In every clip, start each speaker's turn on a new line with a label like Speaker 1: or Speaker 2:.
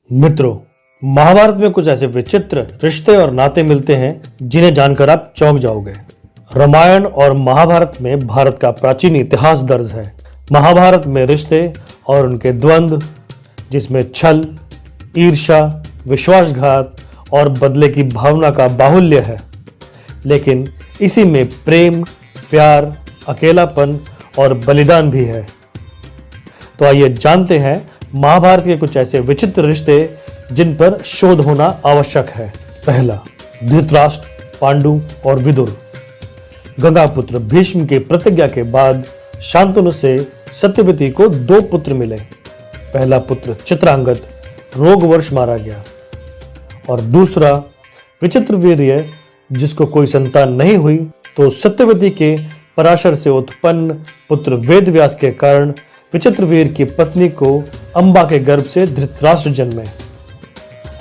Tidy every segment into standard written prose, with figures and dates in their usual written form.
Speaker 1: मित्रों, महाभारत में कुछ ऐसे विचित्र रिश्ते और नाते मिलते हैं जिन्हें जानकर आप चौंक जाओगे। रामायण और महाभारत में भारत का प्राचीन इतिहास दर्ज है। महाभारत में रिश्ते और उनके द्वंद्व, जिसमें छल, ईर्ष्या, विश्वासघात और बदले की भावना का बाहुल्य है, लेकिन इसी में प्रेम, प्यार, अकेलापन और बलिदान भी है। तो आइए जानते हैं महाभारत के कुछ ऐसे विचित्र रिश्ते जिन पर शोध होना आवश्यक है। पहला, धृतराष्ट्र, पांडु और विदुर। गंगापुत्र भीष्म की प्रतिज्ञा के बाद शांतनु से सत्यवती को 2 पुत्र मिले। पहला पुत्र चित्रांगद रोगवश मारा गया और दूसरा विचित्रवीर्य, जिसको कोई संतान नहीं हुई, तो सत्यवती के पराशर से उत्पन्न पुत्र वेदव्यास के कारण विचित्रवीर की पत्नी को अंबा के गर्भ से धृतराष्ट्र जन्मे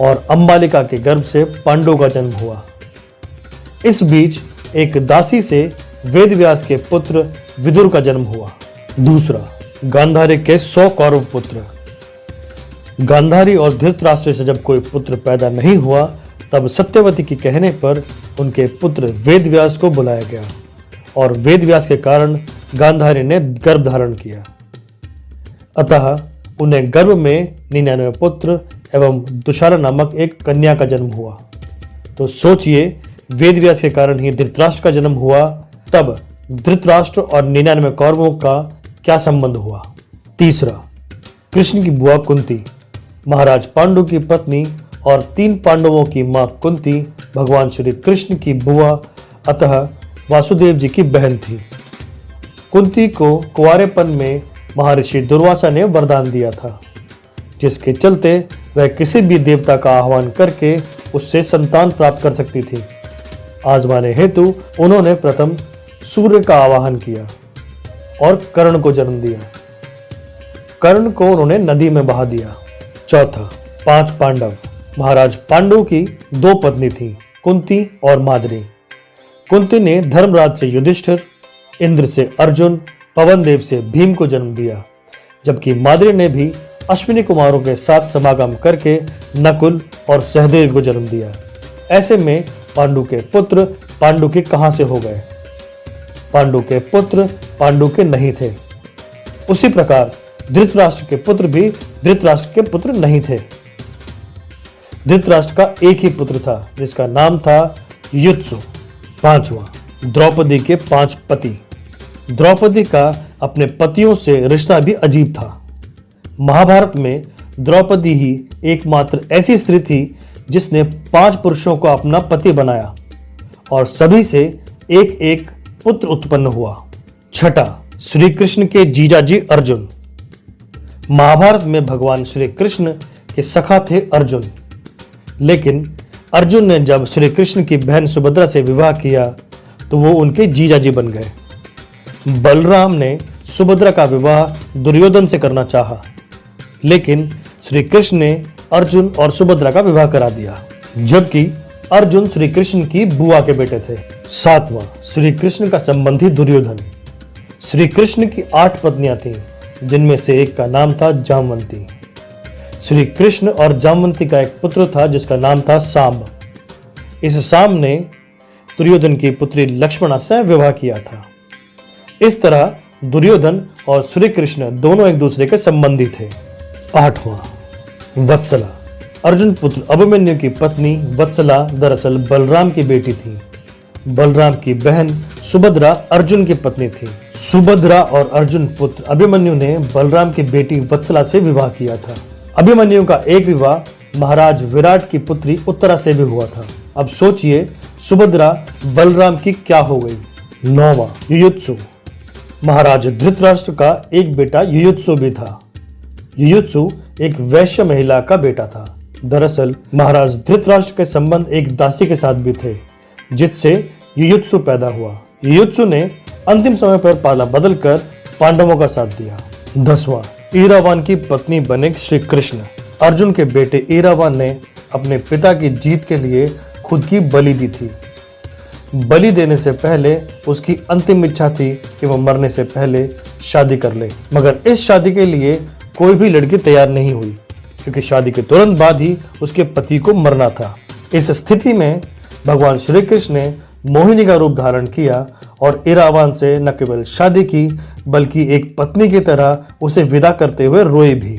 Speaker 1: और अंबालिका के गर्भ से पांडु का जन्म हुआ। इस बीच एक दासी से वेदव्यास के पुत्र विदुर का जन्म हुआ। दूसरा, गांधारी के 100 कौरव पुत्र। गांधारी और धृतराष्ट्र से जब कोई पुत्र पैदा नहीं हुआ, तब सत्यवती के कहने पर उनके पुत्र वेदव्यास को बुलाया गया और वेदव्यास के कारण गांधारी ने गर्भ धारण किया। अतः उन्हें गर्भ में 99 पुत्र एवं दुशाला नामक एक कन्या का जन्म हुआ। तो सोचिए, वेदव्यास के कारण ही धृतराष्ट्र का जन्म हुआ, तब धृतराष्ट्र और 99 कौरवों का क्या संबंध हुआ। तीसरा, कृष्ण की बुआ कुंती, महाराज पांडु की पत्नी और 3 पांडवों की मां कुंती भगवान श्री कृष्ण की बुआ, अतः वासुदेव जी की बहन थी। कुंती को कुंवारेपन में महर्षि दुर्वासा ने वरदान दिया था, जिसके चलते वह किसी भी देवता का आह्वान करके उससे संतान प्राप्त कर सकती थी। आजमाने हेतु उन्होंने प्रथम सूर्य का आवाहन किया और कर्ण को जन्म दिया। कर्ण को उन्होंने नदी में बहा दिया। चौथा, 5 पांडव। महाराज पांडु की 2 पत्नी थी, कुंती और माद्री। कुंती ने धर्मराज से युधिष्ठिर, इंद्र से अर्जुन, पवन देव से भीम को जन्म दिया, जबकि माद्री ने भी अश्विनी कुमारों के साथ समागम करके नकुल और सहदेव को जन्म दिया। ऐसे में पांडु के पुत्र पांडु के कहां से हो गए? पांडु के पुत्र पांडु के नहीं थे। उसी प्रकार धृतराष्ट्र के पुत्र भी धृतराष्ट्र के पुत्र नहीं थे। धृतराष्ट्र का एक ही पुत्र था, जिसका नाम था युयुत्सु। पांचवा, द्रौपदी के 5 पति। द्रौपदी का अपने पतियों से रिश्ता भी अजीब था। महाभारत में द्रौपदी ही एकमात्र ऐसी स्त्री थी जिसने 5 पुरुषों को अपना पति बनाया और सभी से एक एक पुत्र उत्पन्न हुआ। छठा, श्री कृष्ण के जीजाजी अर्जुन। महाभारत में भगवान श्री कृष्ण के सखा थे अर्जुन, लेकिन अर्जुन ने जब श्री कृष्ण की बहन सुभद्रा से विवाह किया तो वो उनके जीजाजी बन गए। बलराम ने सुभद्रा का विवाह दुर्योधन से करना चाहा, लेकिन श्री कृष्ण ने अर्जुन और सुभद्रा का विवाह करा दिया, जबकि अर्जुन श्री कृष्ण की बुआ के बेटे थे। 7वां, श्री कृष्ण का संबंधी दुर्योधन। श्री कृष्ण की 8 पत्नियां थीं, जिनमें से एक का नाम था जामवंती। श्री कृष्ण और जामवंती का एक पुत्र था जिसका नाम था साम्ब। इस साम्ब ने दुर्योधन की पुत्री लक्ष्मणा से विवाह किया था। इस तरह दुर्योधन और श्री कृष्ण दोनों एक दूसरे के संबंधी थे। 8वां, वत्सला। अर्जुन पुत्र अभिमन्यु की पत्नी वत्सला दरअसल बलराम की बेटी थी। बलराम की बहन सुभद्रा अर्जुन की पत्नी थी। सुभद्रा और अर्जुन पुत्र अभिमन्यु ने बलराम की बेटी वत्सला से विवाह किया था। अभिमन्यु का एक विवाह महाराज विराट की पुत्री उत्तरा से भी हुआ था। अब सोचिए, सुभद्रा बलराम की क्या हो गई। 9वां, युयुत्सु। महाराज धृतराष्ट्र का एक बेटा युयुत्सु भी था। युयुत्सु एक वैश्य महिला का बेटा था। दरअसल महाराज धृतराष्ट्र के संबंध एक दासी के साथ भी थे, जिससे युयुत्सु पैदा हुआ। युयुत्सु ने अंतिम समय पर पाला बदलकर पांडवों का साथ दिया। 10वां, ईरावान की पत्नी बने श्री कृष्ण। अर्जुन के बेटे ईरावान ने अपने पिता की जीत के लिए खुद की बलि दी थी। बलि देने से पहले उसकी अंतिम इच्छा थी कि वह मरने से पहले शादी कर ले, मगर इस शादी के लिए कोई भी लड़की तैयार नहीं हुई, क्योंकि शादी के तुरंत बाद ही उसके पति को मरना था। इस स्थिति में भगवान श्री कृष्ण ने मोहिनी का रूप धारण किया और इरावान से न केवल शादी की बल्कि एक पत्नी की तरह उसे विदा करते हुए रोए भी।